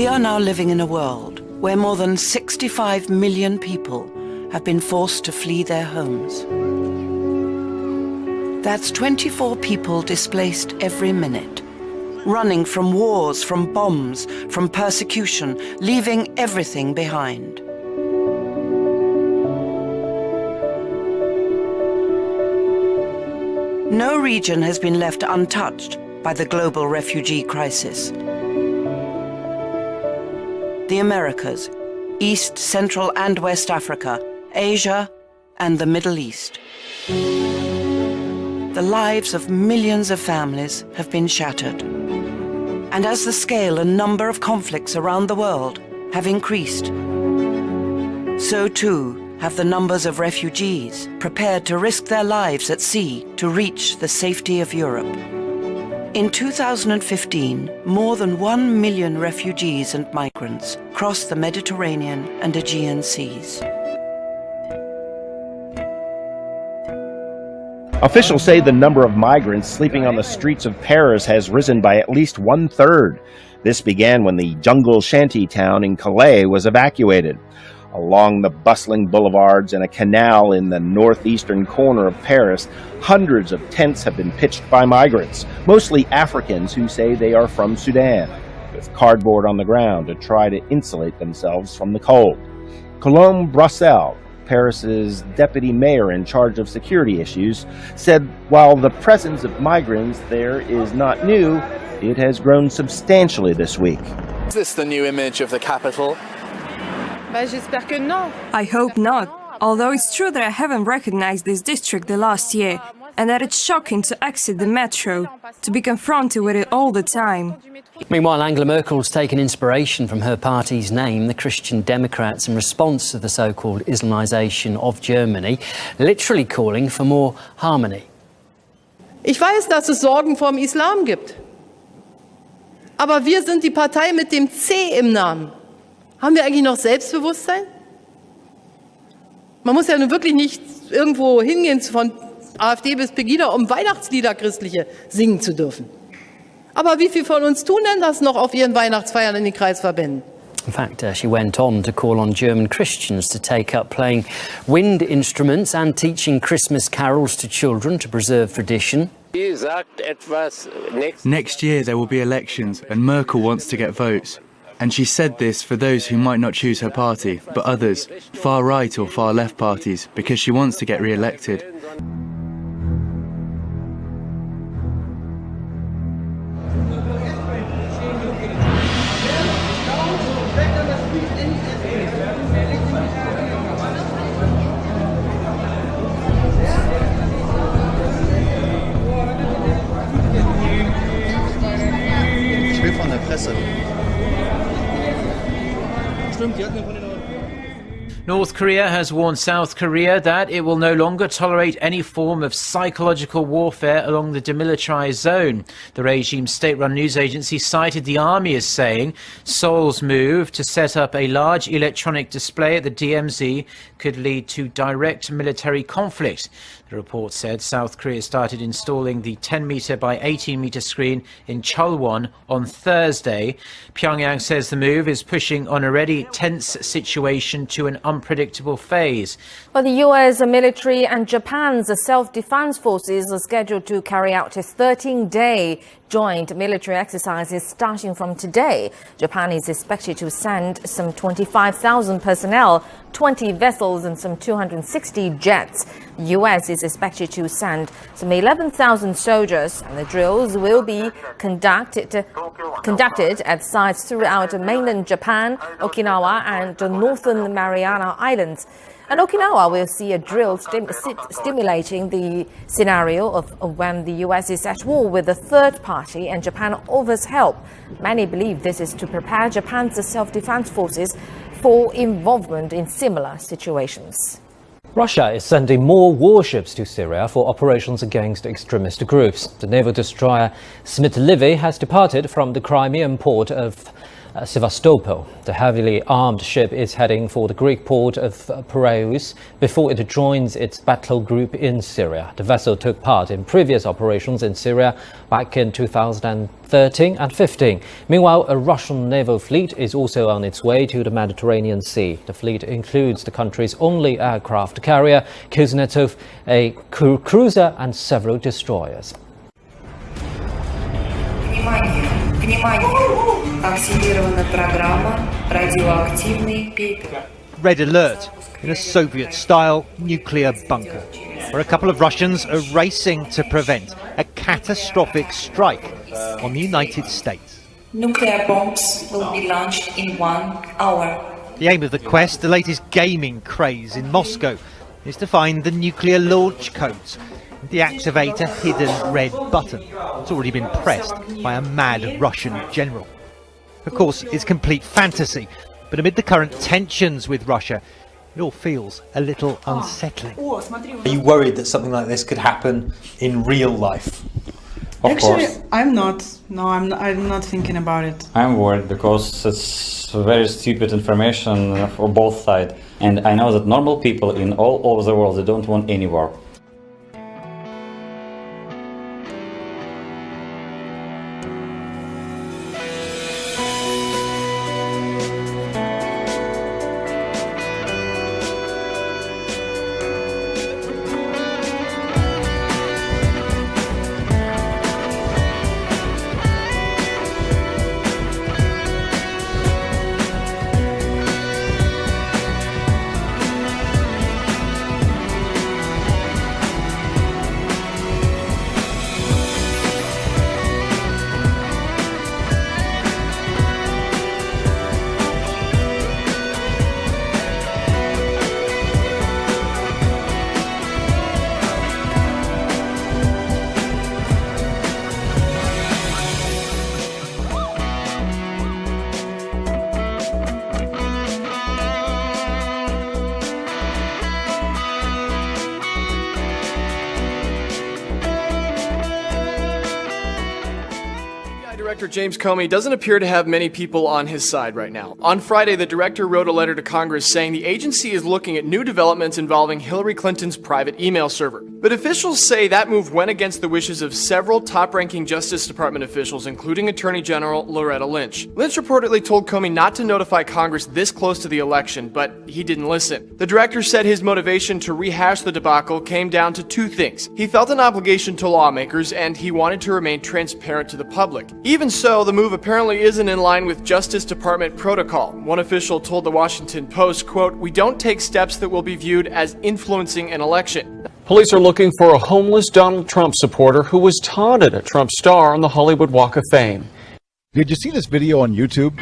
We are now living in a world where more than 65 million people have been forced to flee their homes. That's 24 people displaced every minute, running from wars, from bombs, from persecution, leaving everything behind. No region has been left untouched by the global refugee crisis. The Americas, East, Central and West Africa, Asia and the Middle East. The lives of millions of families have been shattered. And as the scale and number of conflicts around the world have increased, so too have the numbers of refugees prepared to risk their lives at sea to reach the safety of Europe. In 2015, more than 1 million refugees and migrants crossed the Mediterranean and Aegean seas. Officials say the number of migrants sleeping on the streets of Paris has risen by at least 1/3. This began when the jungle shanty town in Calais was evacuated. Along the bustling boulevards and a canal in the northeastern corner of Paris, hundreds of tents have been pitched by migrants, mostly Africans who say they are from Sudan, with cardboard on the ground to try to insulate themselves from the cold. Colombe Brassel, Paris's deputy mayor in charge of security issues, said while the presence of migrants there is not new, it has grown substantially this week. Is this the new image of the capital? I hope not, although it's true that I haven't recognized this district the last year, and that it's shocking to exit the metro, to be confronted with it all the time. Meanwhile, Angela Merkel's taken inspiration from her party's name, the Christian Democrats, in response to the so-called Islamization of Germany, literally calling for more harmony. Ich weiß, dass es Sorgen vor dem Islam gibt. Aber wir sind die Partei mit dem C im Namen. Haben wir eigentlich noch Selbstbewusstsein? Man muss ja nun wirklich nicht irgendwo hingehen von AfD bis Pegida, um Weihnachtslieder christliche singen zu dürfen. Aber wie viele von uns tun denn das noch auf ihren Weihnachtsfeiern in den Kreisverbänden? In fact, she went on to call on German Christians to take up playing wind instruments and teaching Christmas carols to children to preserve tradition. Next year there will be elections and Merkel wants to get votes. And she said this for those who might not choose her party, but others, far right or far left parties, because she wants to get re-elected. Ich will von der Presse. North Korea has warned South Korea that it will no longer tolerate any form of psychological warfare along the demilitarized zone. The regime's state-run news agency cited the army as saying Seoul's move to set up a large electronic display at the DMZ could lead to direct military conflict. The report said South Korea started installing the 10-metre by 18-metre screen in Cheolwon on Thursday. Pyongyang says the move is pushing an already tense situation to an unpredictable phase. Well, the US military and Japan's self-defense forces are scheduled to carry out a 13-day joint military exercises starting from today. Japan is expected to send some 25,000 personnel, 20 vessels and some 260 jets. The US is expected to send some 11,000 soldiers, and the drills will be conducted at sites throughout mainland Japan, Okinawa and the Northern Mariana Islands. And Okinawa will see a drill stimulating the scenario of when the US is at war with a third party and Japan offers help. Many believe this is to prepare Japan's self-defense forces for involvement in similar situations. Russia is sending more warships to Syria for operations against extremist groups. The naval destroyer Smith-Livy has departed from the Crimean port of Sevastopol. The heavily armed ship is heading for the Greek port of Piraeus before it joins its battle group in Syria. The vessel took part in previous operations in Syria back in 2013 and 15. Meanwhile, a Russian naval fleet is also on its way to the Mediterranean Sea. The fleet includes the country's only aircraft carrier, Kuznetsov, a cruiser and several destroyers. Red alert in a Soviet-style nuclear bunker, where a couple of Russians are racing to prevent a catastrophic strike on the United States. Nuclear bombs will be launched in 1 hour. The aim of the quest, the latest gaming craze in Moscow, is to find the nuclear launch codes and deactivate a hidden red button that's already been pressed by a mad Russian general. Of course, it's complete fantasy, but amid the current tensions with Russia, it all feels a little unsettling. Are you worried that something like this could happen in real life? Actually, I'm not. No, I'm not thinking about it. I'm worried because it's very stupid information for both sides. And I know that normal people in all over the world, they don't want any war. Director James Comey doesn't appear to have many people on his side right now. On Friday, the director wrote a letter to Congress saying the agency is looking at new developments involving Hillary Clinton's private email server. But officials say that move went against the wishes of several top-ranking Justice Department officials, including Attorney General Loretta Lynch. Lynch reportedly told Comey not to notify Congress this close to the election, but he didn't listen. The director said his motivation to rehash the debacle came down to two things. He felt an obligation to lawmakers, and he wanted to remain transparent to the public. Even so, the move apparently isn't in line with Justice Department protocol. One official told the Washington Post, quote, "We don't take steps that will be viewed as influencing an election." Police are looking for a homeless Donald Trump supporter who was taunted a Trump star on the Hollywood Walk of Fame. Did you see this video on YouTube?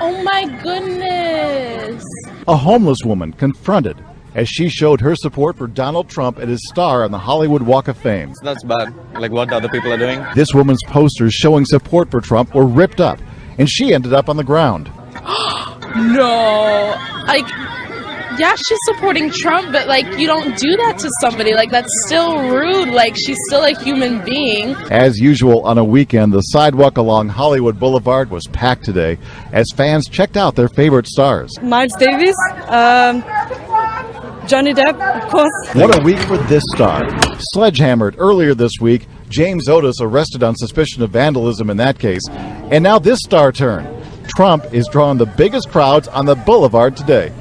Oh my goodness! A homeless woman confronted as she showed her support for Donald Trump and his star on the Hollywood Walk of Fame. That's bad, like what other people are doing. This woman's posters showing support for Trump were ripped up, and she ended up on the ground. No, like, yeah, she's supporting Trump, but like, you don't do that to somebody. Like, that's still rude. Like, she's still a human being. As usual on a weekend, the sidewalk along Hollywood Boulevard was packed today as fans checked out their favorite stars. Miles Davis, Johnny Depp, of course. What a week for this star. Sledgehammered earlier this week, James Otis arrested on suspicion of vandalism in that case. And now this star turn. Trump is drawing the biggest crowds on the boulevard today.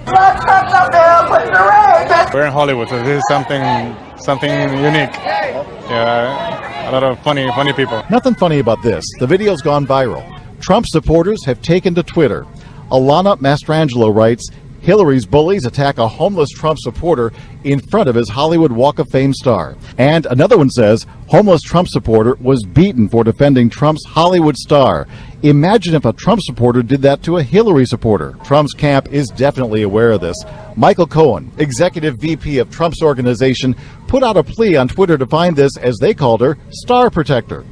We're in Hollywood, so this is something unique. Yeah, a lot of funny people. Nothing funny about this. The video's gone viral. Trump supporters have taken to Twitter. Alana Mastrangelo writes, Hillary's bullies attack a homeless Trump supporter in front of his Hollywood Walk of Fame star. And another one says, homeless Trump supporter was beaten for defending Trump's Hollywood star. Imagine if a Trump supporter did that to a Hillary supporter. Trump's camp is definitely aware of this. Michael Cohen, executive VP of Trump's organization, put out a plea on Twitter to find this, as they called her, star protector.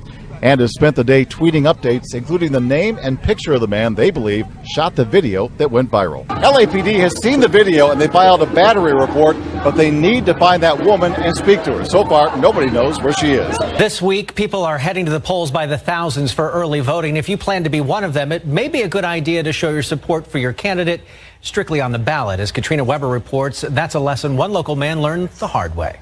and has spent the day tweeting updates, including the name and picture of the man they believe shot the video that went viral. LAPD has seen the video and they filed a battery report, but they need to find that woman and speak to her. So far, nobody knows where she is. This week, people are heading to the polls by the thousands for early voting. If you plan to be one of them, it may be a good idea to show your support for your candidate strictly on the ballot. As Katrina Weber reports, that's a lesson one local man learned the hard way.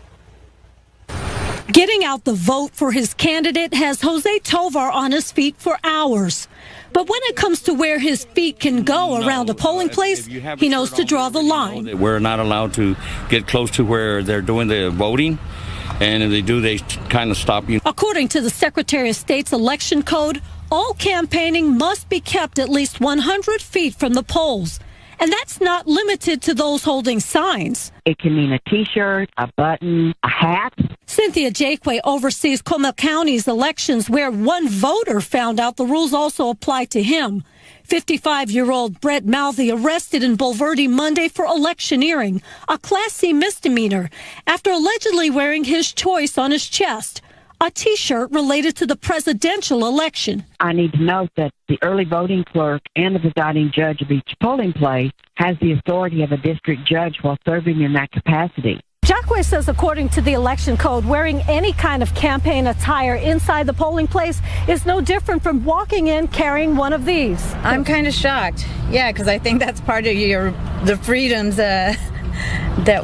Getting out the vote for his candidate has Jose Tovar on his feet for hours. But when it comes to where his feet can go around a polling place, he knows to draw the line. We're not allowed to get close to where they're doing the voting. And if they do, they kind of stop you. According to the Secretary of State's election code, all campaigning must be kept at least 100 feet from the polls. And that's not limited to those holding signs. It can mean a T-shirt, a button, a hat. Cynthia Jakeway oversees Comal County's elections, where one voter found out the rules also apply to him. 55-year-old Brett Mouthy arrested in Bulverde Monday for electioneering, a Class C misdemeanor, after allegedly wearing his choice on his chest, a T-shirt related to the presidential election. I need to note that the early voting clerk and the presiding judge of each polling place has the authority of a district judge while serving in that capacity. Jakeway says, according to the election code, wearing any kind of campaign attire inside the polling place is no different from walking in carrying one of these. I'm kind of shocked. Yeah, because I think that's part of the freedoms that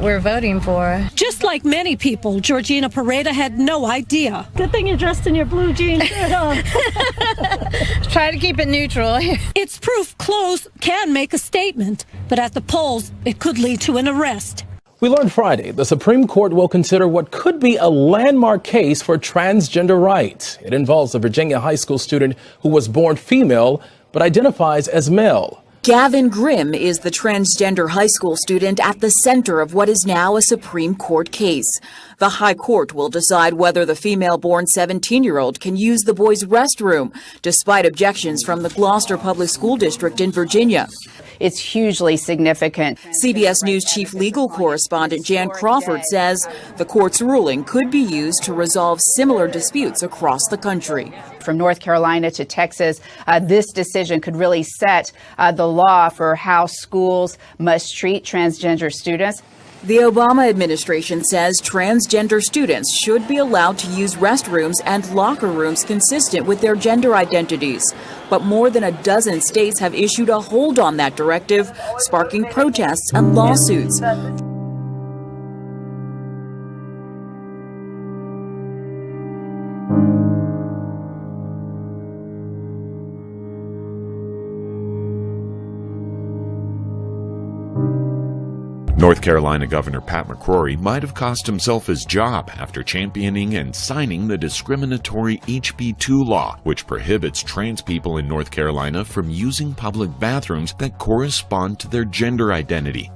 we're voting for. Just like many people, Georgina Pareda had no idea. Good thing you're dressed in your blue jeans shirt, huh? Try to keep it neutral. It's proof clothes can make a statement, but at the polls, it could lead to an arrest. We learned Friday the Supreme Court will consider what could be a landmark case for transgender rights. It involves a Virginia high school student who was born female but identifies as male. Gavin Grimm is the transgender high school student at the center of what is now a Supreme Court case. The High Court will decide whether the female-born 17-year-old can use the boys' restroom, despite objections from the Gloucester Public School District in Virginia. It's hugely significant. CBS News chief legal correspondent Jan Crawford says the court's ruling could be used to resolve similar disputes across the country. From North Carolina to Texas, this decision could really set the law for how schools must treat transgender students. The Obama administration says transgender students should be allowed to use restrooms and locker rooms consistent with their gender identities. But more than a dozen states have issued a hold on that directive, sparking protests and lawsuits. North Carolina Governor Pat McCrory might have cost himself his job after championing and signing the discriminatory HB2 law, which prohibits trans people in North Carolina from using public bathrooms that correspond to their gender identity.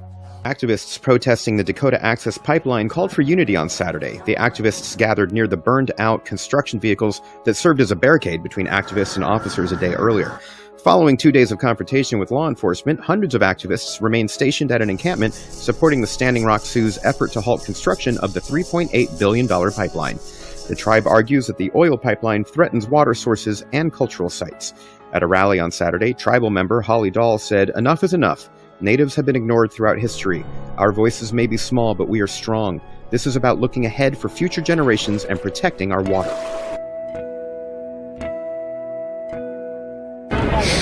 Activists protesting the Dakota Access Pipeline called for unity on Saturday. The activists gathered near the burned-out construction vehicles that served as a barricade between activists and officers a day earlier. Following 2 days of confrontation with law enforcement, hundreds of activists remained stationed at an encampment supporting the Standing Rock Sioux's effort to halt construction of the $3.8 billion pipeline. The tribe argues that the oil pipeline threatens water sources and cultural sites. At a rally on Saturday, tribal member Holly Dahl said, "Enough is enough. Natives have been ignored throughout history. Our voices may be small, but we are strong. This is about looking ahead for future generations and protecting our water."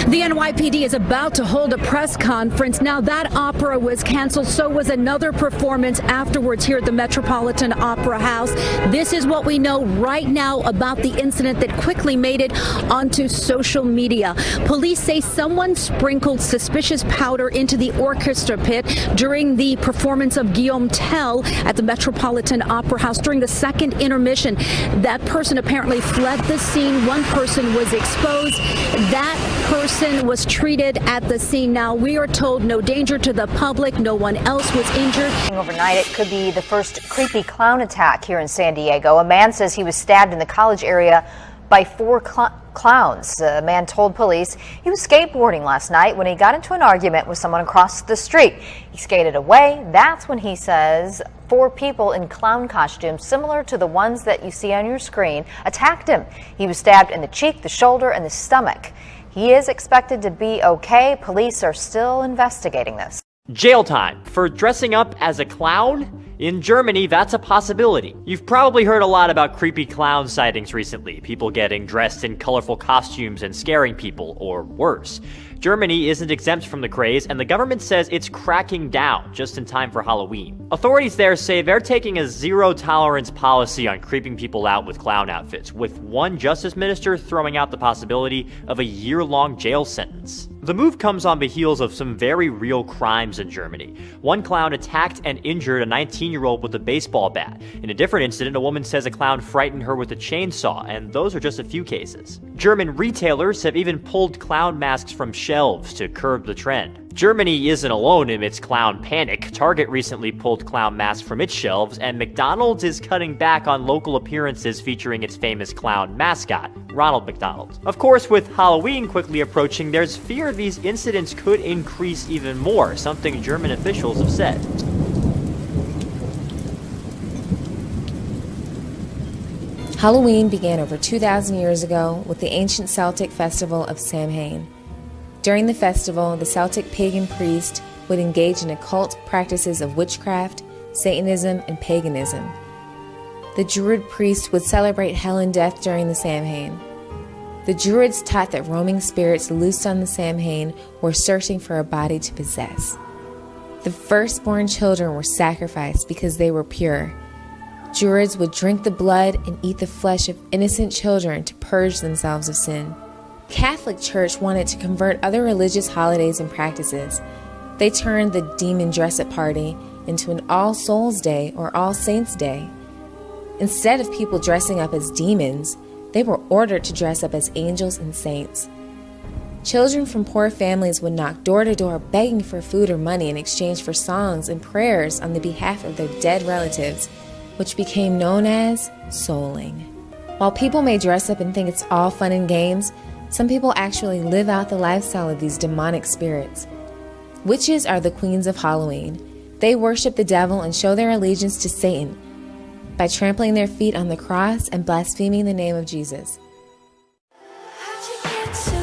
The NYPD is about to hold a press conference. Now that opera was canceled, so was another performance afterwards here at the Metropolitan Opera House. This is what we know right now about the incident that quickly made it onto social media. Police say someone sprinkled suspicious powder into the orchestra pit during the performance of Guillaume Tell at the Metropolitan Opera House during the second intermission. That person apparently fled the scene. One person was exposed. That person was treated at the scene. Now, we are told no danger to the public. No one else was injured. Overnight, it could be the first creepy clown attack here in San Diego. A man says he was stabbed in the college area by four clowns. A man told police he was skateboarding last night when he got into an argument with someone across the street. He skated away. That's when he says 4 people in clown costumes similar to the ones that you see on your screen attacked him. He was stabbed in the cheek, the shoulder, and the stomach. He is expected to be okay. Police are still investigating this. Jail time for dressing up as a clown? In Germany, that's a possibility. You've probably heard a lot about creepy clown sightings recently, people getting dressed in colorful costumes and scaring people, or worse. Germany isn't exempt from the craze, and the government says it's cracking down just in time for Halloween. Authorities there say they're taking a zero-tolerance policy on creeping people out with clown outfits, with one justice minister throwing out the possibility of a year-long jail sentence. The move comes on the heels of some very real crimes in Germany. One clown attacked and injured a 19-year-old with a baseball bat. In a different incident, a woman says a clown frightened her with a chainsaw, and those are just a few cases. German retailers have even pulled clown masks from shelves to curb the trend. Germany isn't alone in its clown panic. Target recently pulled clown masks from its shelves, and McDonald's is cutting back on local appearances featuring its famous clown mascot, Ronald McDonald. Of course, with Halloween quickly approaching, there's fear these incidents could increase even more, something German officials have said. Halloween began over 2,000 years ago with the ancient Celtic festival of Samhain. During the festival, the Celtic pagan priest would engage in occult practices of witchcraft, Satanism, and paganism. The Druid priest would celebrate hell and death during the Samhain. The Druids taught that roaming spirits loosed on the Samhain were searching for a body to possess. The firstborn children were sacrificed because they were pure. Druids would drink the blood and eat the flesh of innocent children to purge themselves of sin. Catholic Church wanted to convert other religious holidays and practices. They turned the demon dress-up party into an All Souls Day or All Saints Day. Instead of people dressing up as demons, they were ordered to dress up as angels and saints. Children from poor families would knock door to door begging for food or money in exchange for songs and prayers on the behalf of their dead relatives, which became known as souling. While people may dress up and think it's all fun and games, some people actually live out the lifestyle of these demonic spirits. Witches are the queens of Halloween. They worship the devil and show their allegiance to Satan by trampling their feet on the cross and blaspheming the name of Jesus. How'd you get to